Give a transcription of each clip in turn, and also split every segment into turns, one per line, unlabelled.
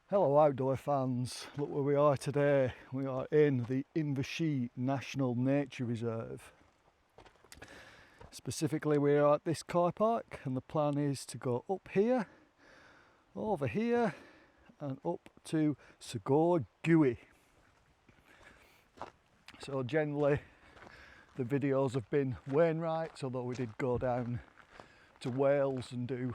Hello outdoor fans, look where we are today. We are in the Invershee National Nature Reserve. Specifically we are at this car park and the plan is to go up here, over here and up to Sgor Gaoith. So generally the videos have been wainwrights, although we did go down to Wales and do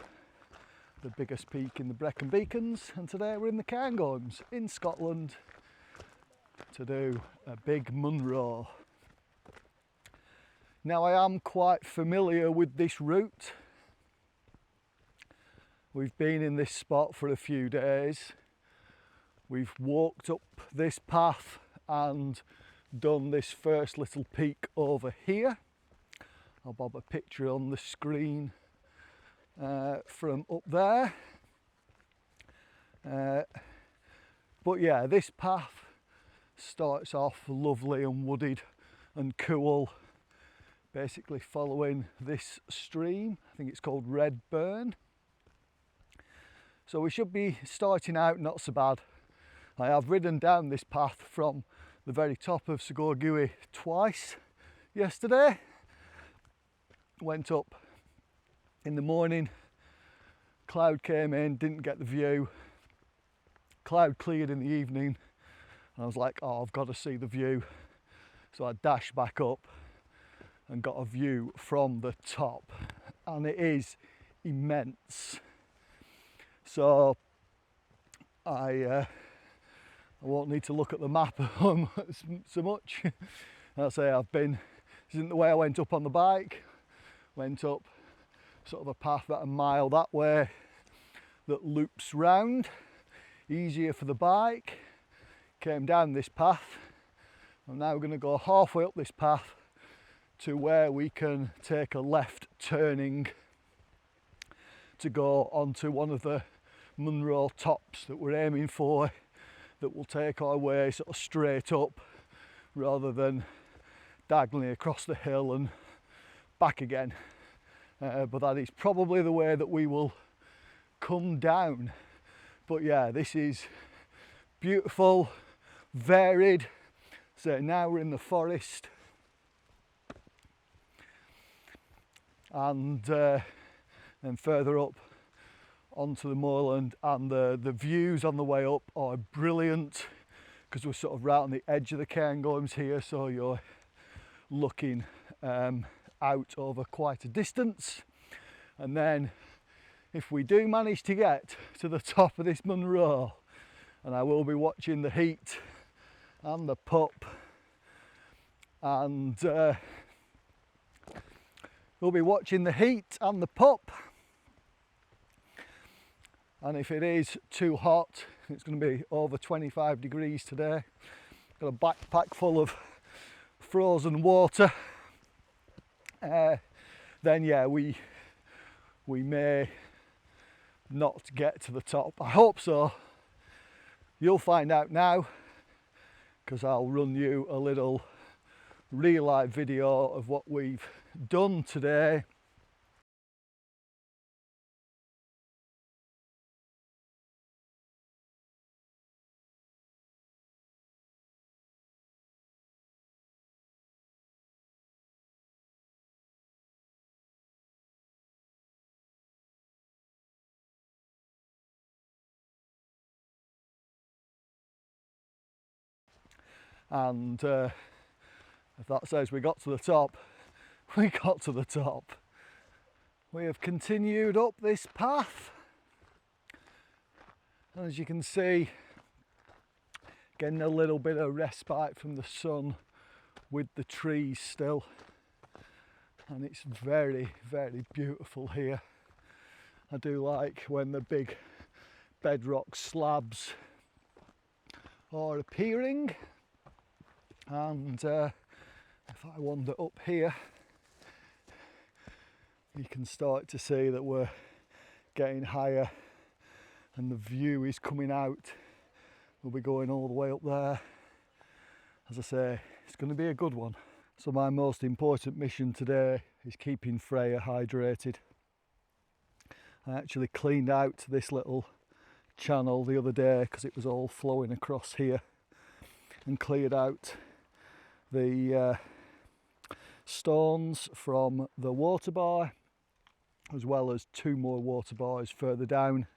the biggest peak in the Brecon Beacons, and today we're in the Cairngorms in Scotland to do a big Munro. Now I am quite familiar with this route. We've been in this spot for a few days. We've walked up this path and done this first little peak over here. I'll bob a picture on the screen from up there, but yeah, this path starts off lovely and wooded and cool, basically following this stream. I think it's called Redburn. So we should be starting out not so bad. I have ridden down this path from the very top of Sgor Gaoith twice yesterday. Went up in the morning, cloud came in, didn't get the view. Cloud cleared in the evening and I was like, oh, I've got to see the view. So I dashed back up and got a view from the top, and it is immense. So I won't need to look at the map so much. I'll say this isn't the way I went up on the bike. Went up sort of a path about a mile that way that loops round, easier for the bike. Came down this path. I'm now going to go halfway up this path to where we can take a left turning to go onto one of the Munro tops that we're aiming for, that will take our way sort of straight up rather than diagonally across the hill and back again. But that is probably the way that we will come down. But yeah, this is beautiful, varied. So now we're in the forest, and then further up onto the moorland, and the views on the way up are brilliant because we're sort of right on the edge of the Cairngorms here, so you're looking out over quite a distance. And then if we do manage to get to the top of this Munro, and I will be watching the heat and the pup, and we'll be watching the heat and the pup, and if it is too hot, it's going to be over 25 degrees today. Got a backpack full of frozen water. Then yeah, we may not get to the top. I hope so. You'll find out now, because I'll run you a little real life video of what we've done today. And if that says we got to the top, we got to the top. We have continued up this path, and as you can see, getting a little bit of respite from the sun with the trees still, and it's very, very beautiful here. I do like when the big bedrock slabs are appearing. And if I wander up here, you can start to see that we're getting higher and the view is coming out. We'll be going all the way up there. As I say, it's going to be a good one. So my most important mission today is keeping Freyja hydrated. I actually cleaned out this little channel the other day because it was all flowing across here, and cleared out the stones from the water bar, as well as 2 more water bars further down,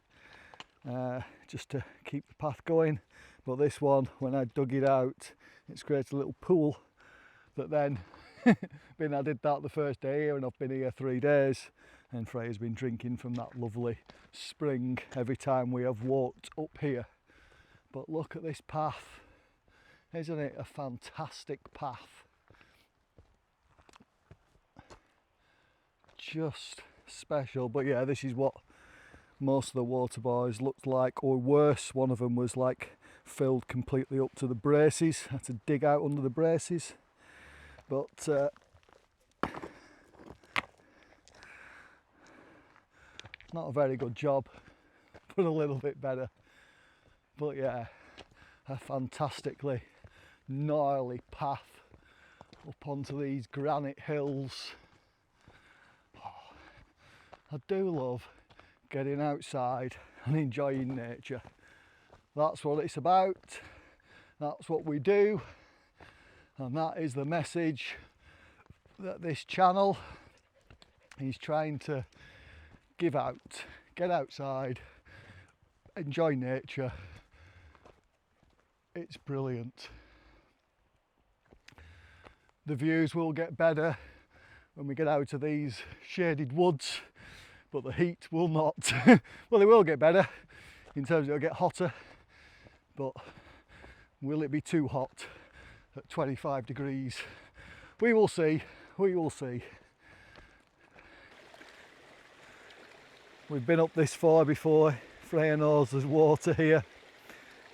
just to keep the path going. But this one, when I dug it out, it's created a little pool that then I did that the first day here, and I've been here 3 days, and Freyja's been drinking from that lovely spring every time we have walked up here. But look at this path, isn't it a fantastic path? Just special. But yeah, this is what most of the water bars looked like, or worse. One of them was like filled completely up to the braces. I had to dig out under the braces. But not a very good job, but a little bit better. But yeah, a fantastically gnarly path up onto these granite hills. Oh, I do love getting outside and enjoying nature. That's what it's about. That's what we do. And that is the message that this channel is trying to give out. Get outside, enjoy nature. It's brilliant. The views will get better when we get out of these shaded woods, but the heat will not. Well, it will get better in terms of it'll get hotter, but will it be too hot at 25 degrees? We will see, we will see. We've been up this far before. Freyja knows there's water here.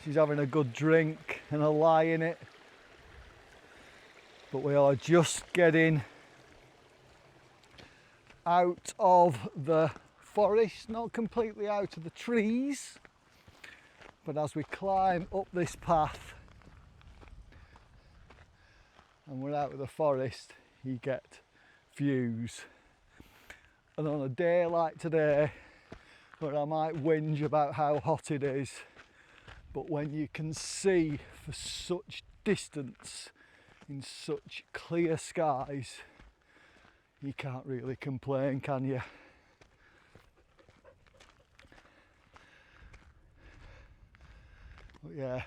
She's having a good drink and a lie in it. But we are just getting out of the forest, not completely out of the trees, but as we climb up this path and we're out of the forest, you get views. And on a day like today, where I might whinge about how hot it is, but when you can see for such distance in such clear skies, you can't really complain, can you? But yeah,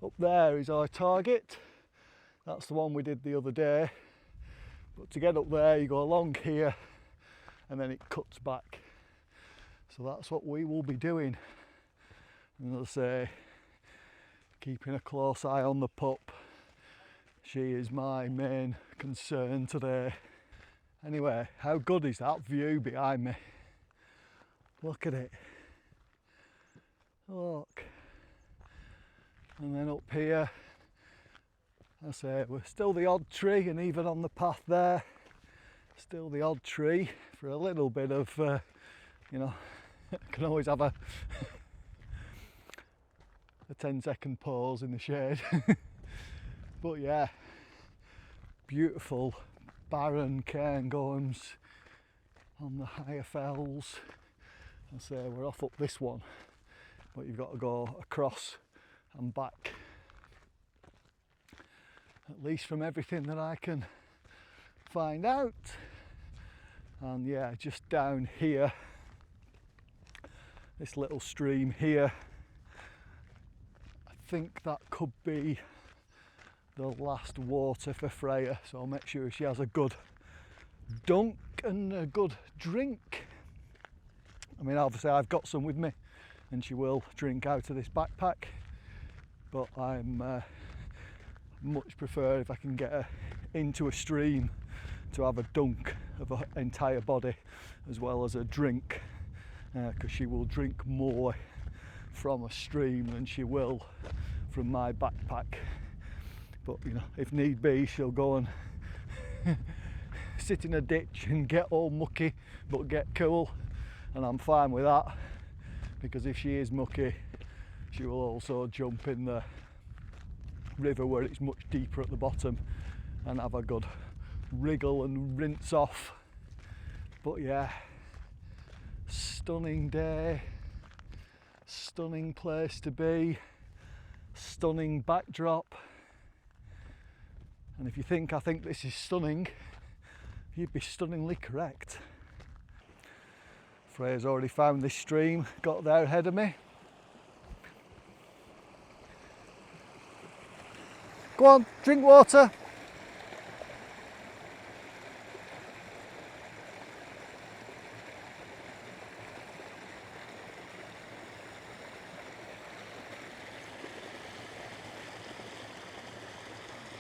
up there is our target. That's the one we did the other day. But to get up there, you go along here and then it cuts back. So that's what we will be doing. And as I say, keeping a close eye on the pup. She is my main concern today. Anyway, how good is that view behind me? Look at it. Look. And then up here, I say we're still the odd tree, and even on the path there, still the odd tree for a little bit of, you know, I can always have a 10-second pause in the shade. But yeah, beautiful barren cairn golems on the higher fells. I say we're off up this one, but you've got to go across and back. At least from everything that I can find out. And yeah, just down here, this little stream here, I think that could be the last water for Freyja, so I'll make sure she has a good dunk and a good drink. I mean, obviously I've got some with me and she will drink out of this backpack, but I'm much prefer if I can get her into a stream to have a dunk of her entire body as well as a drink, because she will drink more from a stream than she will from my backpack. But you know, if need be, she'll go and sit in a ditch and get all mucky but get cool, and I'm fine with that, because if she is mucky, she will also jump in the river where it's much deeper at the bottom and have a good wriggle and rinse off. But yeah, stunning day, Stunning place to be, stunning backdrop. And if you think I think this is stunning, you'd be stunningly correct. Freyja's already found this stream, got there ahead of me. Go on, drink water.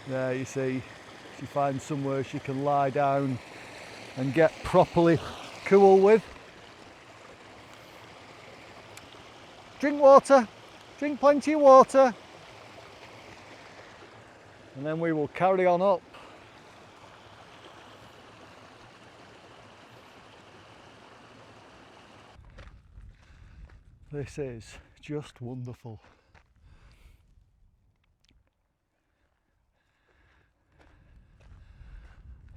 There you see, she finds somewhere she can lie down and get properly cool with. Drink water, drink plenty of water. And then we will carry on up. This is just wonderful.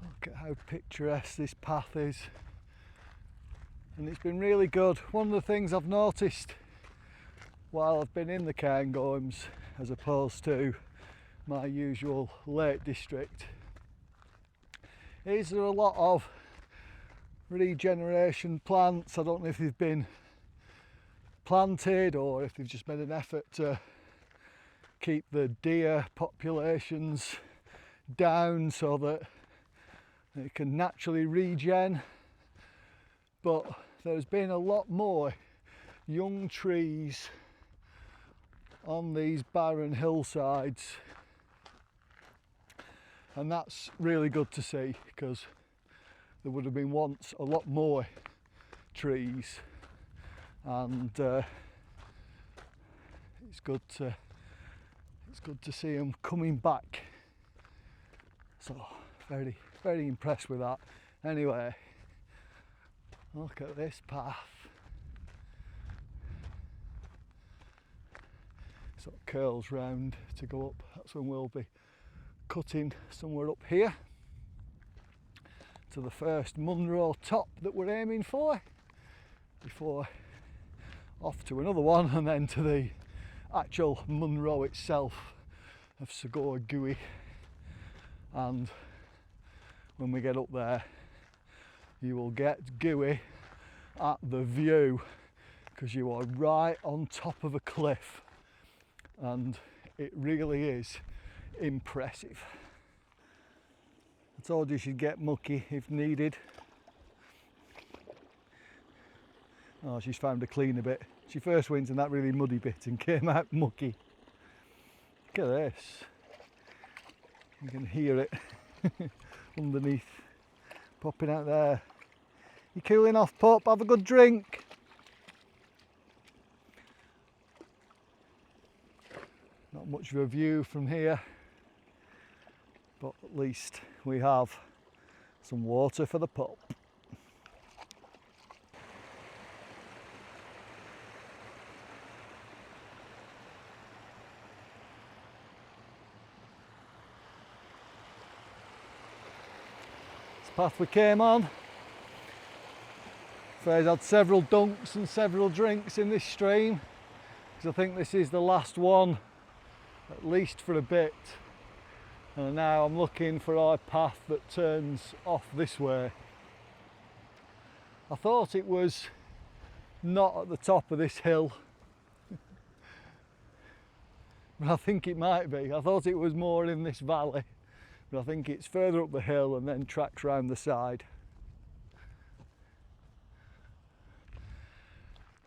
Look at how picturesque this path is. And it's been really good. One of the things I've noticed while I've been in the Cairngorms, as opposed to my usual Lake District, is there a lot of regeneration plants. I don't know if they've been planted or if they've just made an effort to keep the deer populations down so that it can naturally regen. But there's been a lot more young trees on these barren hillsides, and that's really good to see, because there would have been once a lot more trees, and it's good to see them coming back. So very impressed with that. Anyway, look at this path. Sort of curls round to go up. That's when we'll be cutting somewhere up here to the first Munro top that we're aiming for, before off to another one, and then to the actual Munro itself of Sgor Gaoith. And when we get up there, you will get Gaoith at the view, because you are right on top of a cliff, and it really is impressive. I told you she'd get mucky if needed. Oh, she's found a cleaner bit. She first went in that really muddy bit and came out mucky. Look at this. You can hear it underneath, popping out there. You cooling off, pup? Have a good drink. Not much of a view from here, but at least we have some water for the pup. This path we came on. Freyja's had several dunks and several drinks in this stream, because I think this is the last one, at least for a bit. And now I'm looking for our path that turns off this way. I thought it was not at the top of this hill, but I think it might be. I thought it was more in this valley, but I think it's further up the hill and then tracks round the side.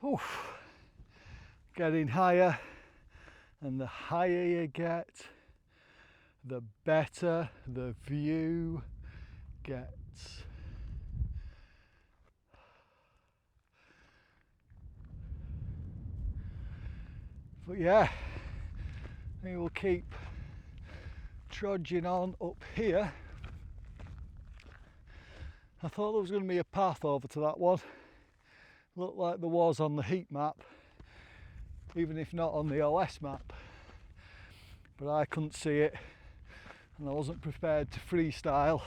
Oof. Getting higher, and the higher you get, the better the view gets. But yeah, we will keep trudging on up here. I thought there was going to be a path over to that one. Looked like there was on the heat map, even if not on the OS map, but I couldn't see it and I wasn't prepared to freestyle,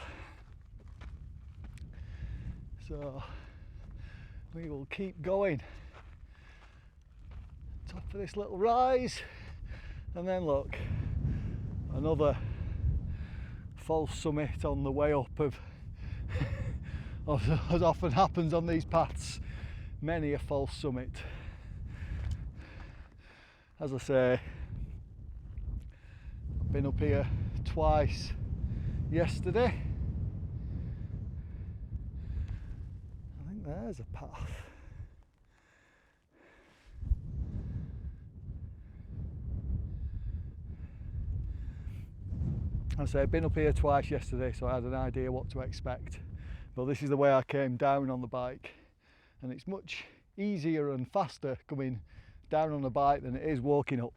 so we will keep going. top of this little rise, and then look, another false summit on the way up of as often happens on these paths, many a false summit. As I say, I've been up here twice yesterday. I think there's a path. I say I've been up here twice yesterday, so I had an idea what to expect. But this is the way I came down on the bike, and it's much easier and faster coming down on a bike than it is walking up.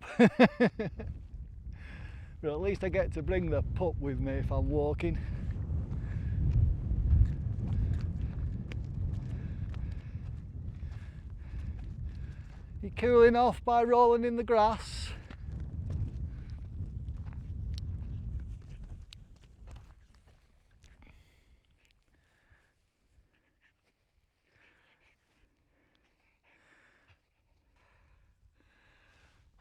But at least I get to bring the pup with me if I'm walking. You're cooling off by rolling in the grass.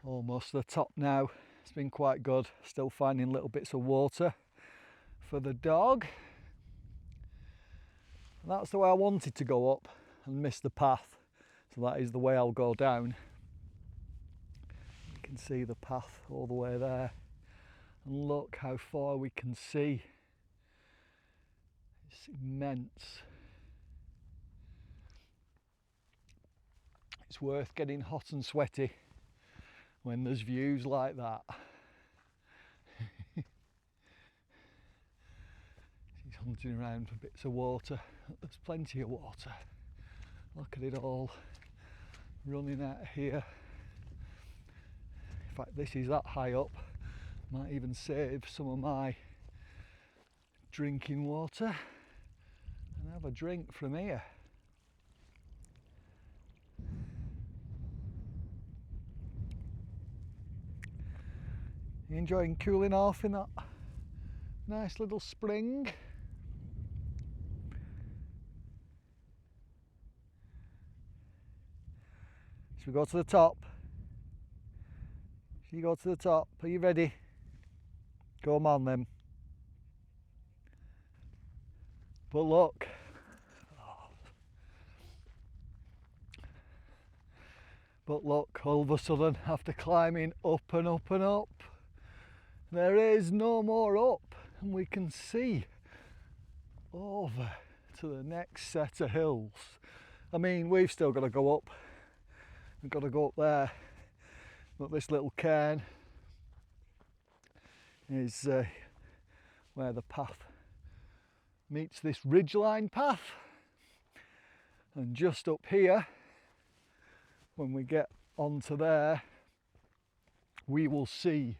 Almost to the top now. It's been quite good. Still finding little bits of water for the dog. And that's the way I wanted to go up and miss the path. So that is the way I'll go down. You can see the path all the way there. And look how far we can see. It's immense. It's worth getting hot and sweaty when there's views like that. He's hunting around for bits of water. There's plenty of water. Look at it all running out here. In fact, this is that high up. Might even save some of my drinking water and have a drink from here. You enjoying cooling off in that nice little spring? Should we go to the top? Should you go to the top? Are you ready? Go on then. But look. But look, all of a sudden, after climbing up and up and up, there is no more up, and we can see over to the next set of hills. I mean, we've still got to go up. We've got to go up there. But this little cairn is where the path meets this ridgeline path. And just up here, when we get onto there, we will see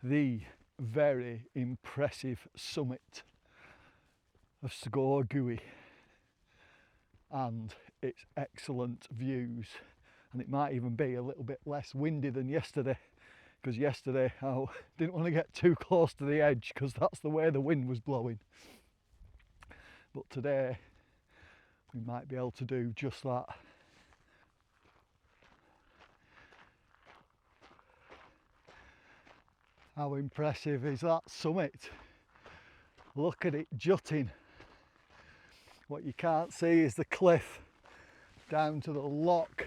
the very impressive summit of Sgor Gaoith and its excellent views. And it might even be a little bit less windy than yesterday, because yesterday I didn't want to get too close to the edge because that's the way the wind was blowing. But today we might be able to do just that. How impressive is that summit? Look at it jutting. What you can't see is the cliff down to the lock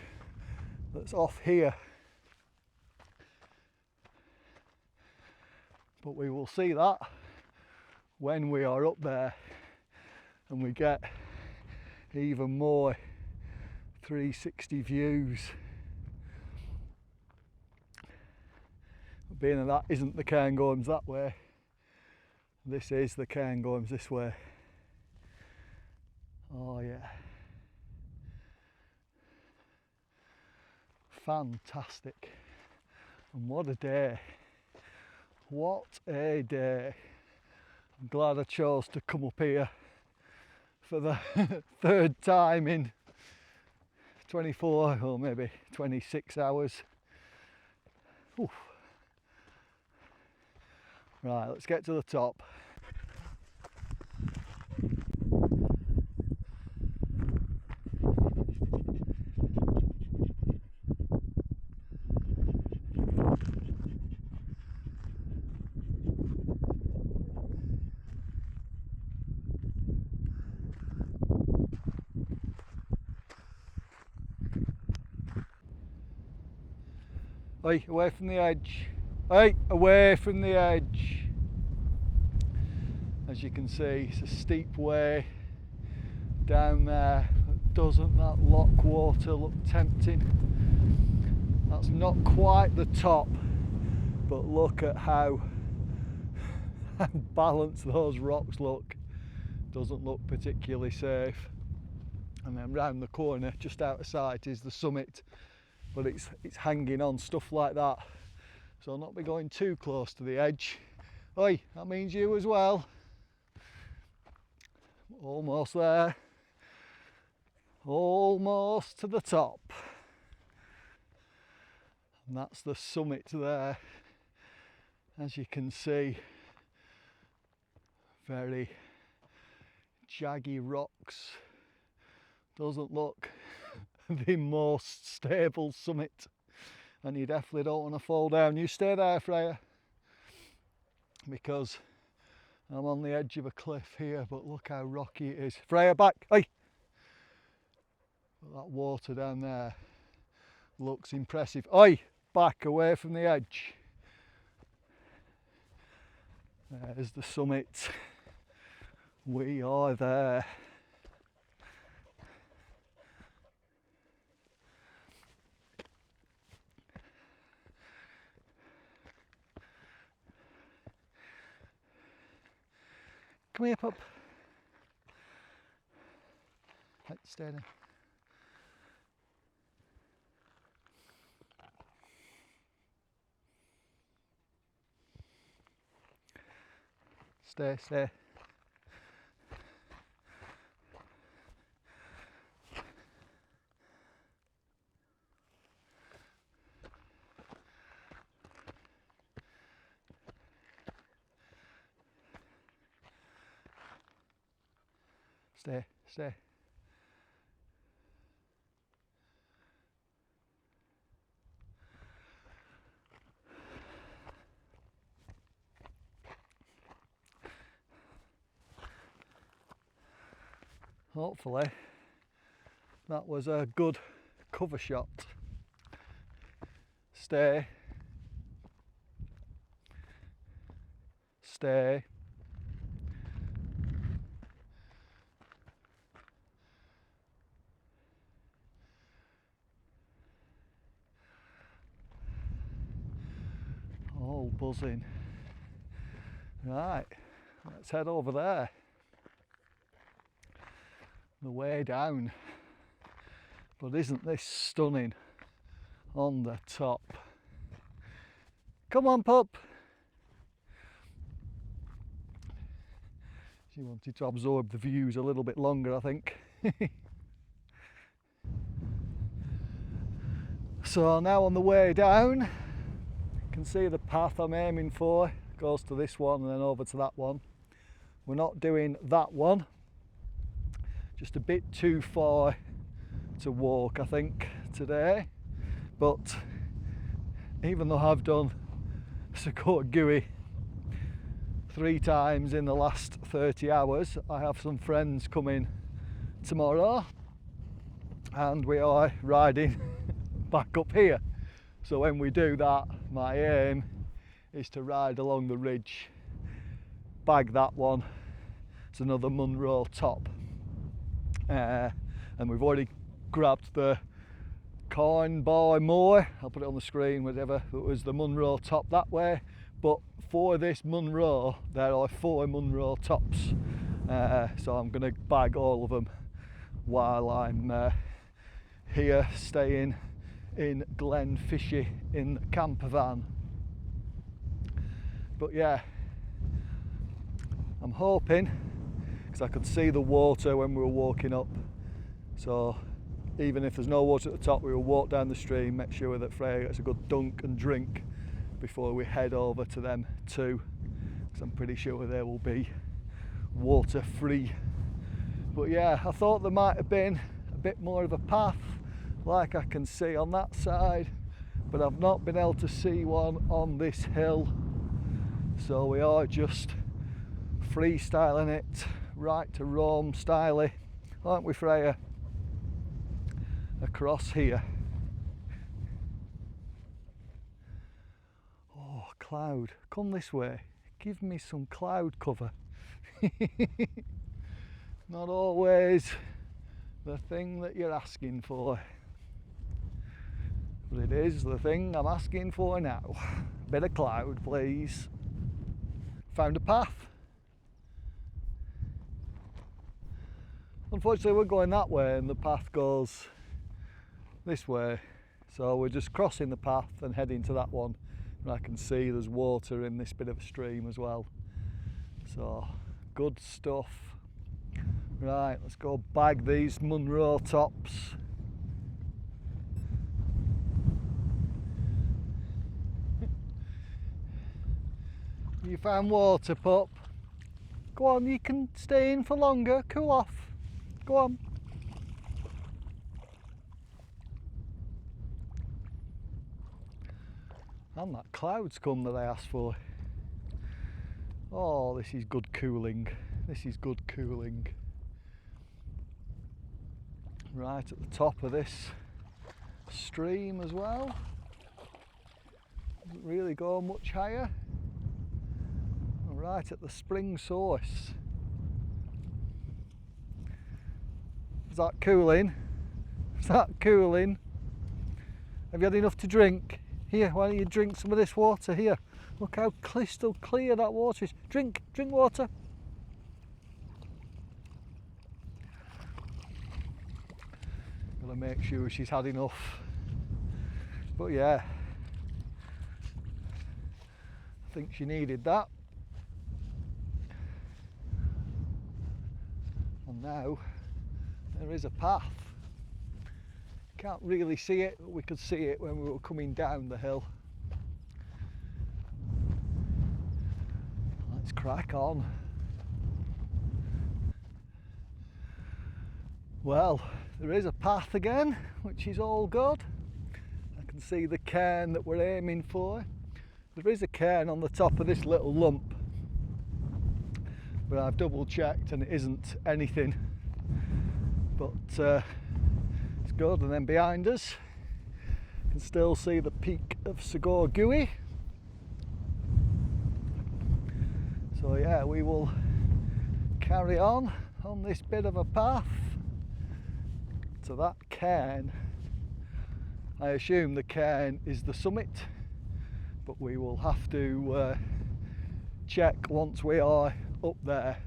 that's off here. But we will see that when we are up there and we get even more 360 views. Being that isn't the cairngorms that way, this is the cairngorms this way. Oh yeah. Fantastic. And what a day. What a day. I'm glad I chose to come up here for the third time in 24 or maybe 26 hours. Oof. Right, let's get to the top. Oi, away from the edge. Oi, away from the edge. As you can see, it's a steep way down there. Doesn't that lock water look tempting? That's not quite the top, but look at how balanced those rocks look. Doesn't look particularly safe. And then round the corner, just out of sight, is the summit, but it's hanging on stuff like that, so I'll not be going too close to the edge. Oi, that means you as well. Almost there. Almost to the top. And that's the summit there. As you can see, very jaggy rocks. Doesn't look the most stable summit, and you definitely don't want to fall down. You stay there, Freyja, because I'm on the edge of a cliff here, but look how rocky it is. Freyja, back! Hey! That water down there looks impressive. Oi! Back, away from the edge. There's the summit. We are there. Come here, pup. Right, stay there. Stay, stay. Stay, stay. Hopefully that was a good cover shot. Stay. Stay. All buzzing. Right, let's head over there. The way down. But isn't this stunning on the top? Come on, pup. She wanted to absorb the views a little bit longer, I think. So now on the way down, you can see the path I'm aiming for. Goes to this one and then over to that one. We're not doing that one. Just a bit too far to walk, I think, today. But even though I've done Sgor Gaoith 3 times in the last 30 hours, I have some friends coming tomorrow and we are riding back up here. So when we do that, my aim is to ride along the ridge, bag that one. It's another Munro top. And we've already grabbed the coin by more. I'll put it on the screen, whatever. It was the Munro top that way, but for this Munro there are 4 Munro tops, so I'm going to bag all of them while I'm here staying in Glenfishy in the camper van. But yeah, I'm hoping, because I could see the water when we were walking up, so even if there's no water at the top, we will walk down the stream, make sure that Freyja gets a good dunk and drink before we head over to them too, because I'm pretty sure they will be water free. But yeah, I thought there might have been a bit more of a path like I can see on that side, but I've not been able to see one on this hill, so we are just freestyling it, right to Rome styly, aren't we, Freyja? Across here. cloud. Come this way. Give me some cloud cover. Not always the thing that you're asking for. But it is the thing I'm asking for now. Bit of cloud, please. Found a path. Unfortunately, we're going that way and the path goes this way. So we're just crossing the path and heading to that one. And I can see there's water in this bit of a stream as well. So, good stuff. Right, let's go bag these Munro tops. You found water, pup? Go on, you can stay in for longer, cool off. Go on. And that cloud's come that I asked for. Oh, this is good cooling. This is good cooling. Right at the top of this stream as well. Doesn't really go much higher. Right at the spring source. Is that cooling? Is that cooling? Have you had enough to drink? Here, why don't you drink some of this water here? Look how crystal clear that water is. Drink water. Gotta make sure she's had enough. But yeah, I think she needed that. And now there is a path. Can't really see it, but we could see it when we were coming down the hill. Let's crack on. Well, there is a path again, which is all good. I can see the cairn that we're aiming for. There is a cairn on the top of this little lump, but I've double checked and it isn't anything. But it's good. And then behind us you can still see the peak of Sgor Gaoith. So yeah, we will carry on this bit of a path to that cairn. I assume the cairn is the summit, but we will have to check once we are up there.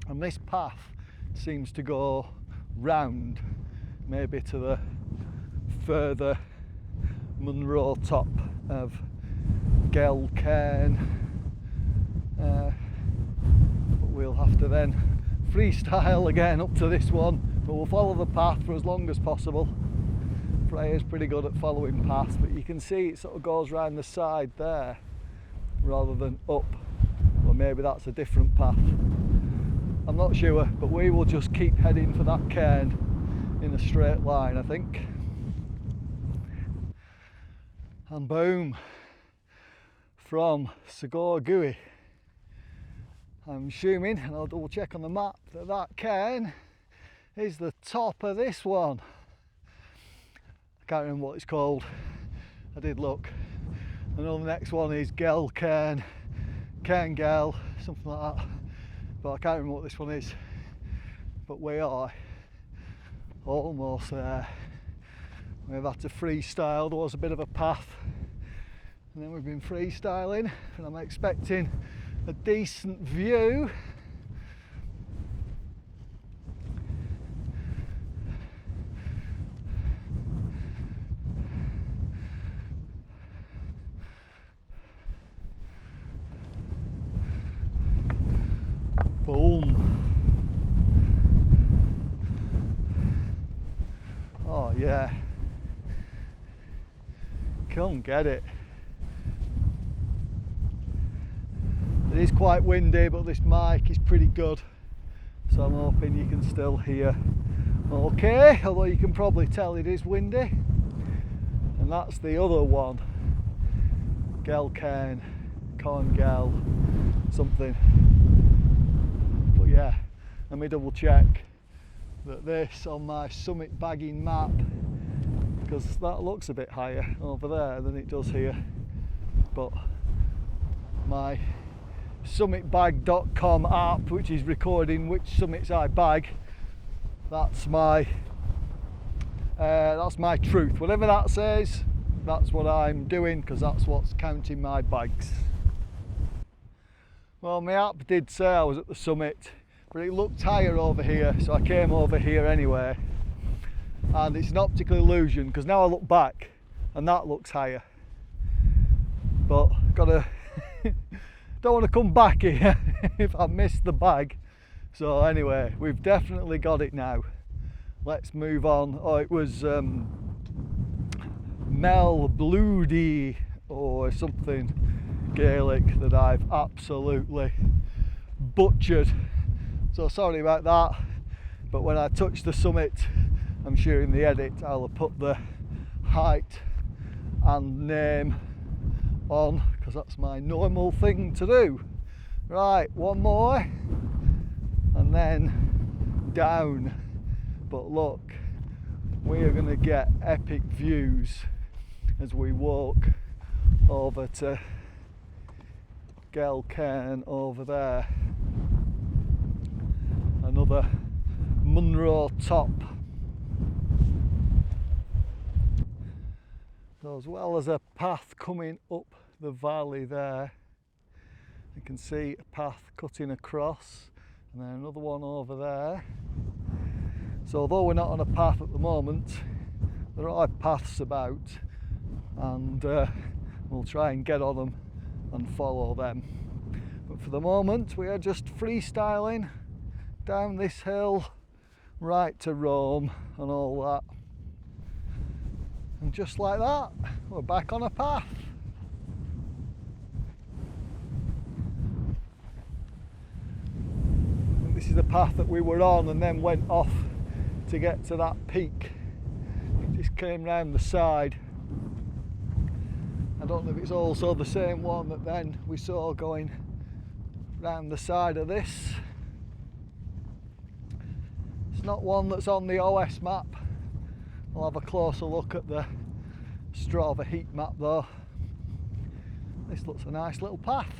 And this path seems to go round, maybe to the further Munro top of Geal-charn, but we'll have to then freestyle again up to this one, but we'll follow the path for as long as possible. Freyja's pretty good at following paths, but you can see it sort of goes round the side there rather than up. Or maybe that's a different path. I'm not sure, but we will just keep heading for that cairn in a straight line, I think. And boom, from Sgor Gaoith, I'm assuming, and I'll double check on the map, that that cairn is the top of this one. I can't remember what it's called. I did look. I know the next one is Geal-charn, Cairn Gael, something like that. But I can't remember what this one is. But we are almost there. We've had to freestyle. There was a bit of a path, and then we've been freestyling, and I'm expecting a decent view. Boom. Oh yeah. Come get it. It is quite windy, but this mic is pretty good, so I'm hoping you can still hear okay, although you can probably tell it is windy. And that's the other one, Geal-charn, Cairn Gael, something. But yeah, let me double check that this on my summit bagging map, because that looks a bit higher over there than it does here. but my summitbag.com app, which is recording which summits I bag, that's my truth. Whatever that says, that's what I'm doing, because that's what's counting my bags. Well, my app did say I was at the summit, but it looked higher over here, so I came over here anyway. And it's an optical illusion, because now I look back and that looks higher. But gotta don't want to come back here if I miss the bag. So anyway, we've definitely got it now. Let's move on. Oh, it was Meall Buidhe or something Gaelic that I've absolutely butchered. So sorry about that. But when I touch the summit, I'm sure in the edit I'll have put the height and name on, because that's my normal thing to do. Right, one more and then down. But look, we are going to get epic views as we walk over to Geal-charn over there. Another Munro top. So as well as a path coming up the valley there, you can see a path cutting across, and then another one over there. So although we're not on a path at the moment, there are paths about, and we'll try and get on them and follow them. But for the moment we are just freestyling down this hill right to Rome and all that. And just like that, we're back on a path. And this is the path that we were on and then went off to get to that peak. It just came round the side. I don't know if it's also the same one that then we saw going round the side of this. It's not one that's on the OS map. I'll have a closer look at the Strava heat map though. This looks a nice little path.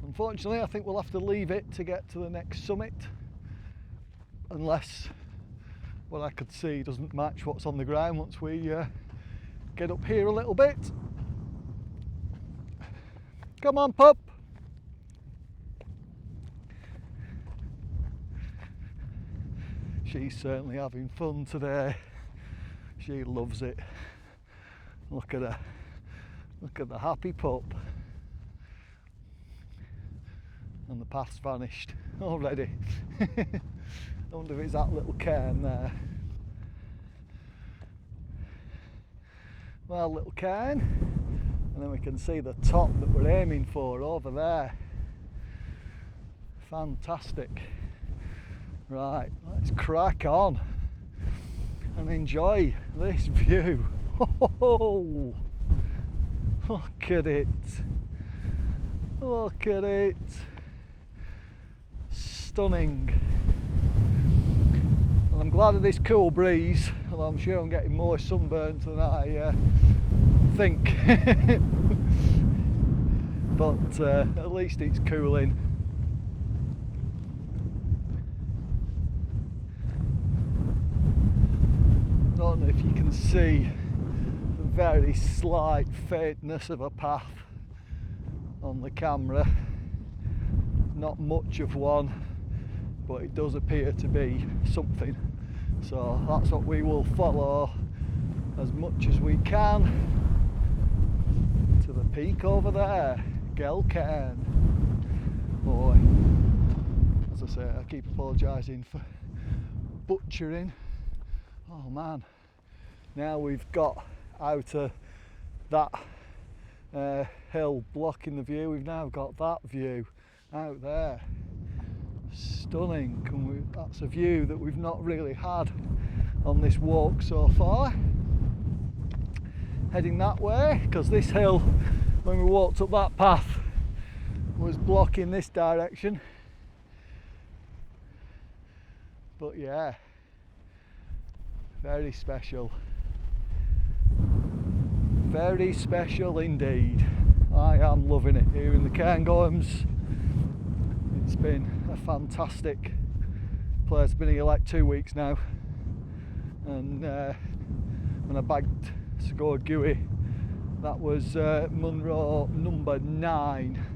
Unfortunately, I think we'll have to leave it to get to the next summit, unless what I could see doesn't match what's on the ground once we get up here a little bit. Come on, pup. She's certainly having fun today. She loves it. Look at her. Look at the happy pup. And the path's vanished already. I wonder if it's that little cairn there. Well, little cairn. And then we can see the top that we're aiming for over there. Fantastic. Right, let's crack on and enjoy this view. Oh, look at it. Look at it. Stunning. And I'm glad of this cool breeze, although I'm sure I'm getting more sunburnt than I think. But at least it's cooling. I don't know if you can see the very slight faintness of a path on the camera. Not much of one, but it does appear to be something. So that's what we will follow as much as we can to the peak over there, Geal-charn. Boy, as I say, I keep apologising for butchering. Oh man, now we've got out of that hill blocking the view, we've now got that view out there. Stunning. That's a view that we've not really had on this walk so far. Heading that way, because this hill, when we walked up that path, was blocking this direction. But yeah, Very special. Very special indeed. I am loving it here in the Cairngorms. It's been a fantastic place. I've been here like 2 weeks now, and when I bagged Sgor Gaoith, that was Munro number 9.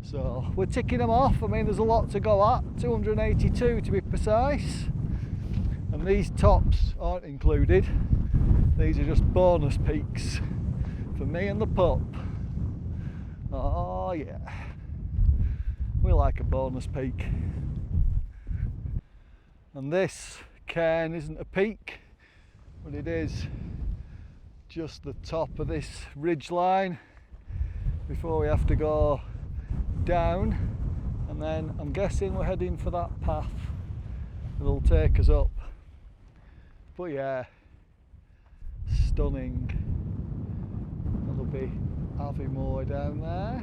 So we're ticking them off. I mean, there's a lot to go at, 282 to be precise, and these tops aren't included. These are just bonus peaks for me and the pup. Oh yeah, we like a bonus peak. And this cairn isn't a peak, but it is just the top of this ridge line before we have to go down, and then I'm guessing we're heading for that path that'll take us up. But yeah, stunning. There'll be Aviemore down there.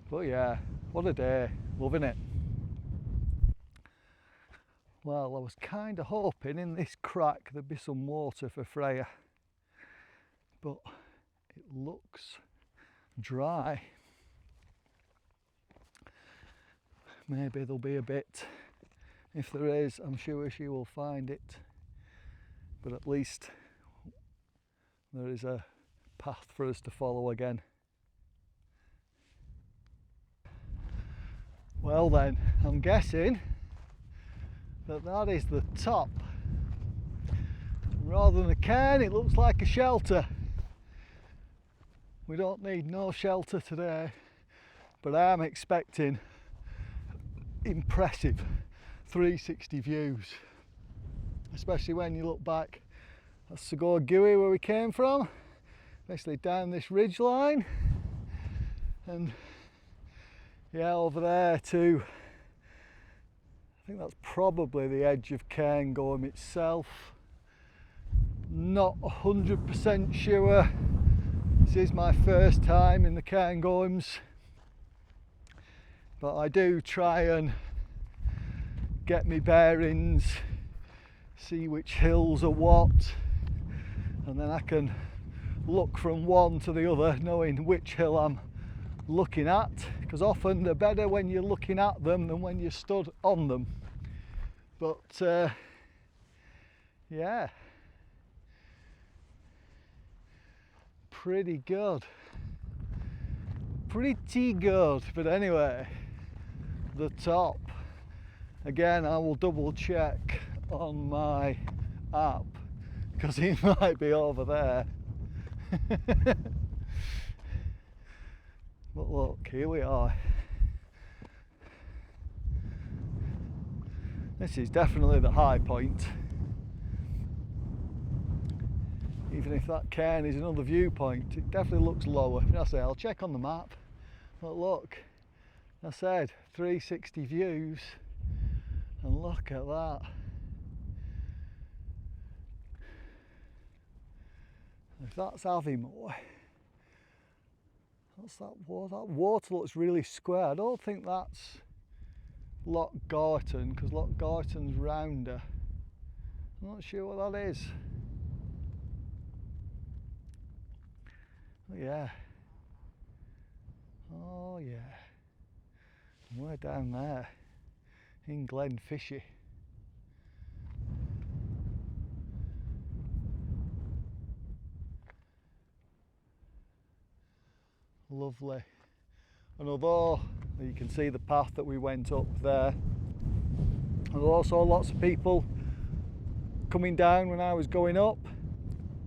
But yeah, what a day, loving it. Well, I was kind of hoping in this crack there'd be some water for Freyja, but it looks dry. Maybe there'll be a bit. If there is, I'm sure she will find it, but at least there is a path for us to follow again. Well then, I'm guessing that is the top. Rather than a cairn, it looks like a shelter. We don't need no shelter today, but I am expecting impressive 360 views, especially when you look back at Sgor Gaoith where we came from, basically down this ridge line, and yeah, over there too. I think that's probably the edge of Cairngorm itself. Not 100% sure. This is my first time in the Cairngorms, but I do try and get me bearings, see which hills are what, and then I can look from one to the other knowing which hill I'm looking at, because often they're better when you're looking at them than when you're stood on them. But yeah, pretty good, but anyway, the top again, I will double check on my app because he might be over there. But look, here we are. This is definitely the high point. Even if that cairn is another viewpoint, it definitely looks lower. I say, I'll check on the map. But look, I said 360 views, and look at that. If that's Aviemore, what's that water? That water looks really square. I don't think that's llangollen, because llangollen's rounder. I'm not sure what that is. Oh yeah. Oh yeah. And we're down there in Glenfishy. Lovely. And although you can see the path that we went up there, there were also lots of people coming down when I was going up.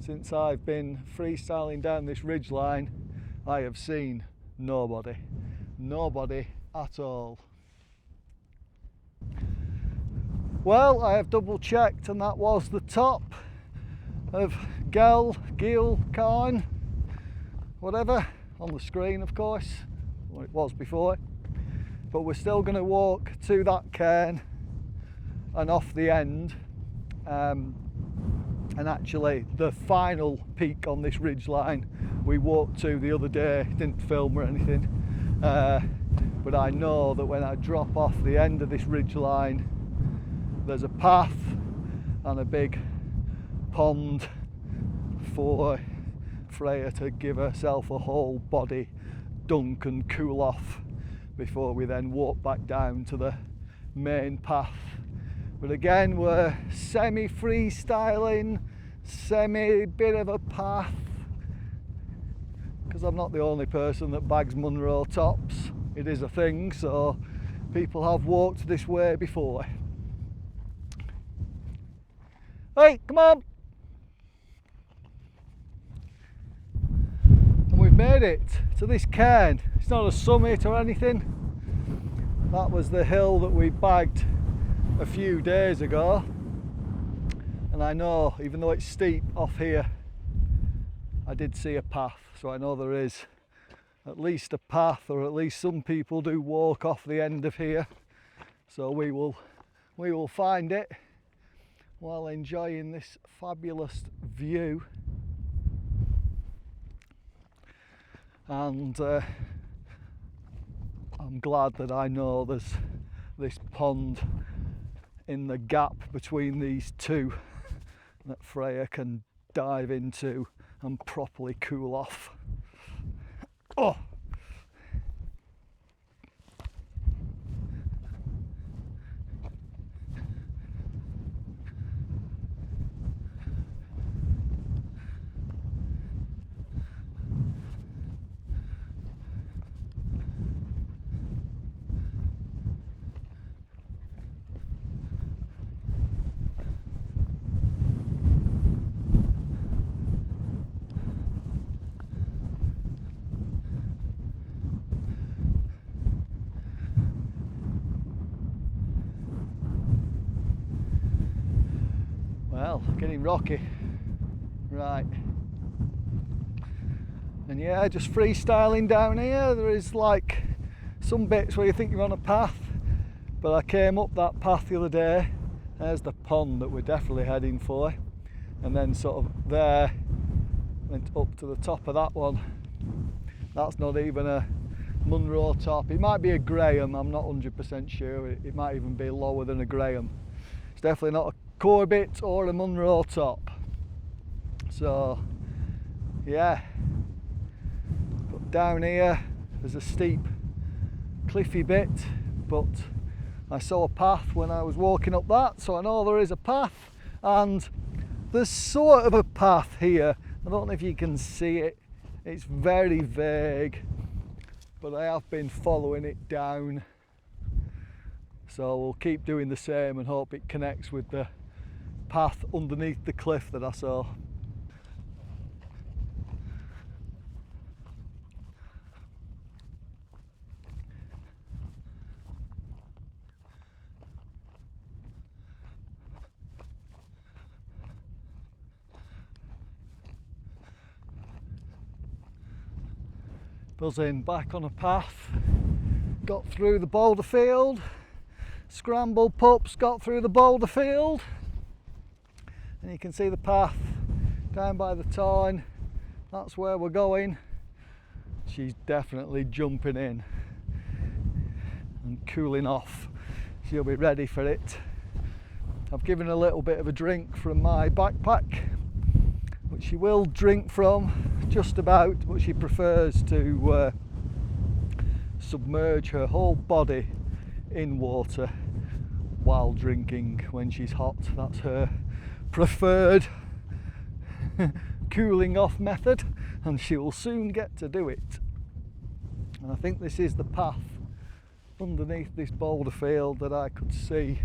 Since I've been freestyling down this ridge line, I have seen nobody at all. Well, I have double checked, and that was the top of Geal-charn, whatever, on the screen of course, well, it was before, but we're still going to walk to that cairn and off the end, and actually the final peak on this ridge line we walked to the other day, didn't film or anything, but I know that when I drop off the end of this ridge line, there's a path and a big pond for Freyja to give herself a whole body dunk and cool off before we then walk back down to the main path. But again, we're semi-freestyling, semi-bit of a path, because I'm not the only person that bags Munro tops. It is a thing, so people have walked this way before. Hey, come on! And we've made it to this cairn. It's not a summit or anything. That was the hill that we bagged a few days ago. And I know, even though it's steep off here, I did see a path, so I know there is at least a path, or at least some people do walk off the end of here. So we will find it while enjoying this fabulous view. And I'm glad that I know there's this pond in the gap between these two that Freyja can dive into and properly cool off. Oh! Well, getting rocky. Right. And yeah, just freestyling down here. There is like some bits where you think you're on a path, but I came up that path the other day. There's the pond that we're definitely heading for. And then sort of there, went up to the top of that one. That's not even a Munro top. It might be a Graham, I'm not 100% sure. It might even be lower than a Graham. It's definitely not a Corbett or a Munro top. So yeah, but down here there's a steep cliffy bit, but I saw a path when I was walking up that, so I know there is a path. And there's sort of a path here. I don't know if you can see it, it's very vague, but I have been following it down, so we'll keep doing the same and hope it connects with the path underneath the cliff that I saw. Buzzing back on a path, got through the boulder field, scrambled pups, got through the boulder field, and you can see the path down by the tarn. That's where we're going. She's definitely jumping in and cooling off. She'll be ready for it. I've given her a little bit of a drink from my backpack, which she will drink from just about, but she prefers to submerge her whole body in water while drinking when she's hot. That's her preferred cooling off method, and she will soon get to do it. And I think this is the path underneath this boulder field that I could see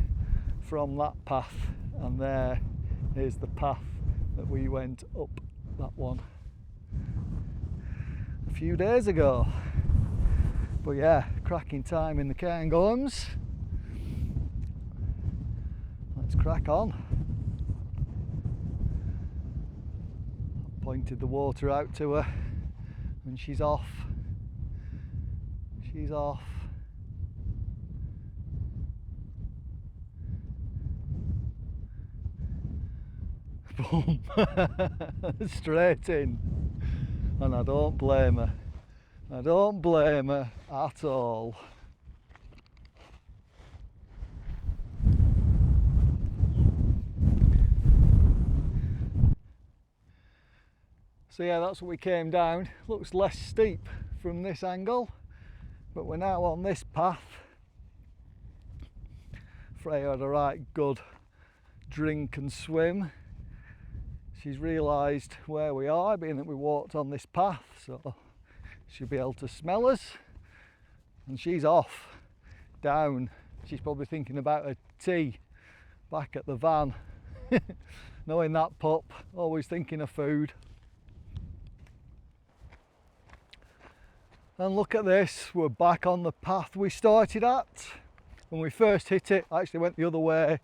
from that path, and there is the path that we went up that one a few days ago. But yeah, cracking time in the Cairngorms. Let's crack on. I pointed the water out to her and she's off. She's off. Boom. Straight in. And I don't blame her. I don't blame her. at all. So yeah, that's what we came down. Looks less steep from this angle, but we're now on this path. Freyja had a right good drink and swim. She's realised where we are, being that we walked on this path, so she'll be able to smell us. And she's off down. She's probably thinking about a tea back at the van. Knowing that pup, always thinking of food. And look at this, we're back on the path we started at. When we first hit it, I actually went the other way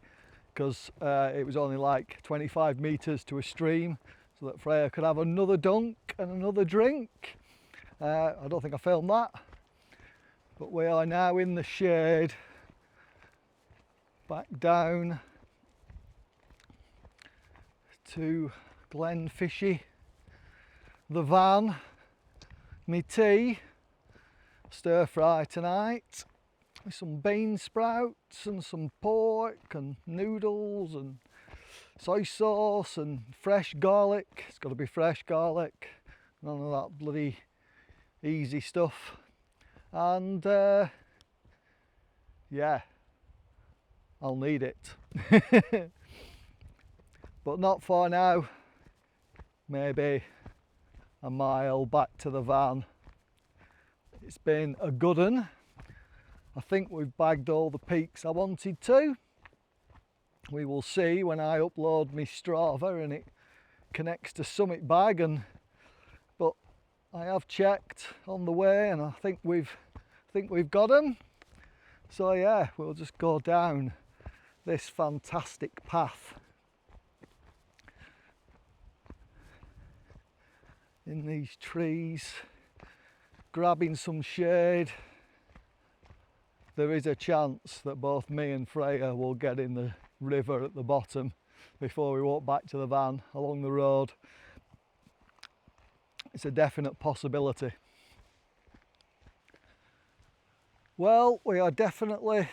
because it was only like 25 metres to a stream, so that Freyja could have another dunk and another drink. I don't think I filmed that, but we are now in the shade, back down to Glenfishy, the van, me tea, stir fry tonight with some bean sprouts and some pork and noodles and soy sauce and fresh garlic. It's got to be fresh garlic, none of that bloody easy stuff. And yeah, I'll need it. But not for now. Maybe a mile back to the van. It's been a good one. I think we've bagged all the peaks I wanted to. We will see when I upload my Strava and it connects to Summit Bag, but I have checked on the way and I think we've got them. So yeah, we'll just go down this fantastic path in these trees, grabbing some shade. There is a chance that both me and Freyja will get in the river at the bottom before we walk back to the van along the road. It's a definite possibility. Well, we are definitely...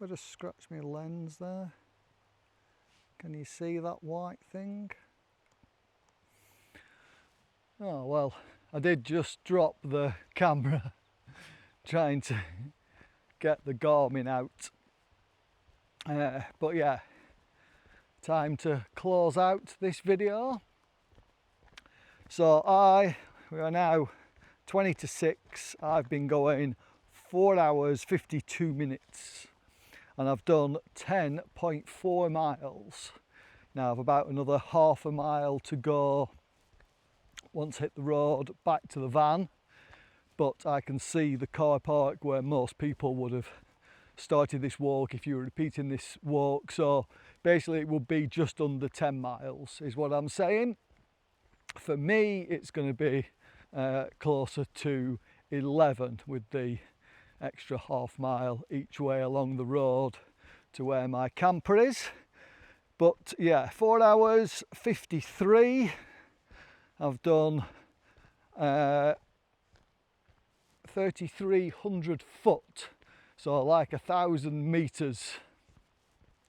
I just scratched my lens there. Can you see that white thing? Oh well, I did just drop the camera trying to get the Garmin out. But yeah, time to close out this video. So we are now 20 to 6. I've been going 4 hours 52 minutes and I've done 10.4 miles. Now I've about another half a mile to go once hit the road back to the van, but I can see the car park where most people would have started this walk if you were repeating this walk. So basically it would be just under 10 miles is what I'm saying. For me it's going to be closer to 11 with the extra half mile each way along the road to where my camper is. But yeah, 4 hours 53. I've done 3,300 foot, so like 1,000 meters,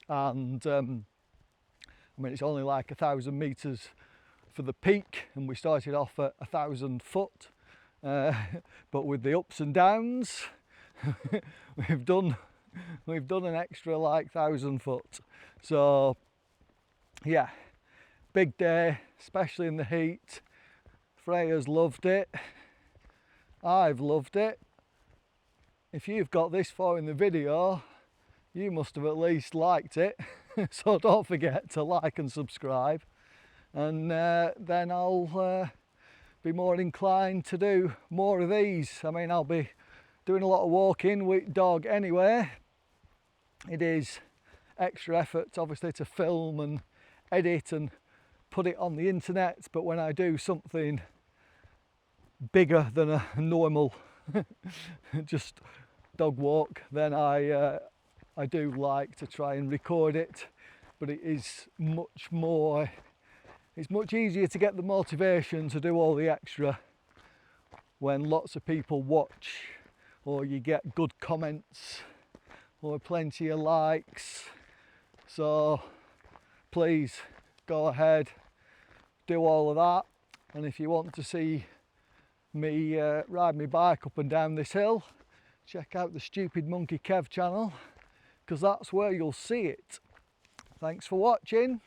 and I mean it's only like 1,000 meters for the peak, and we started off at 1,000 foot, but with the ups and downs, we've done an extra like 1,000 foot. So yeah, big day, especially in the heat. Freyja's loved it. I've loved it. If you've got this far in the video, you must have at least liked it. So don't forget to like and subscribe. And then I'll be more inclined to do more of these. I mean, I'll be doing a lot of walking with dog anyway. It is extra effort, obviously, to film and edit and put it on the internet, but when I do something bigger than a normal just dog walk, then I do like to try and record it. But it is much more, it's much easier to get the motivation to do all the extra when lots of people watch, or you get good comments or plenty of likes. So please go ahead, do all of that. And if you want to see me ride my bike up and down this hill, check out the Stupid Monkey Kev channel, because that's where you'll see it. Thanks for watching.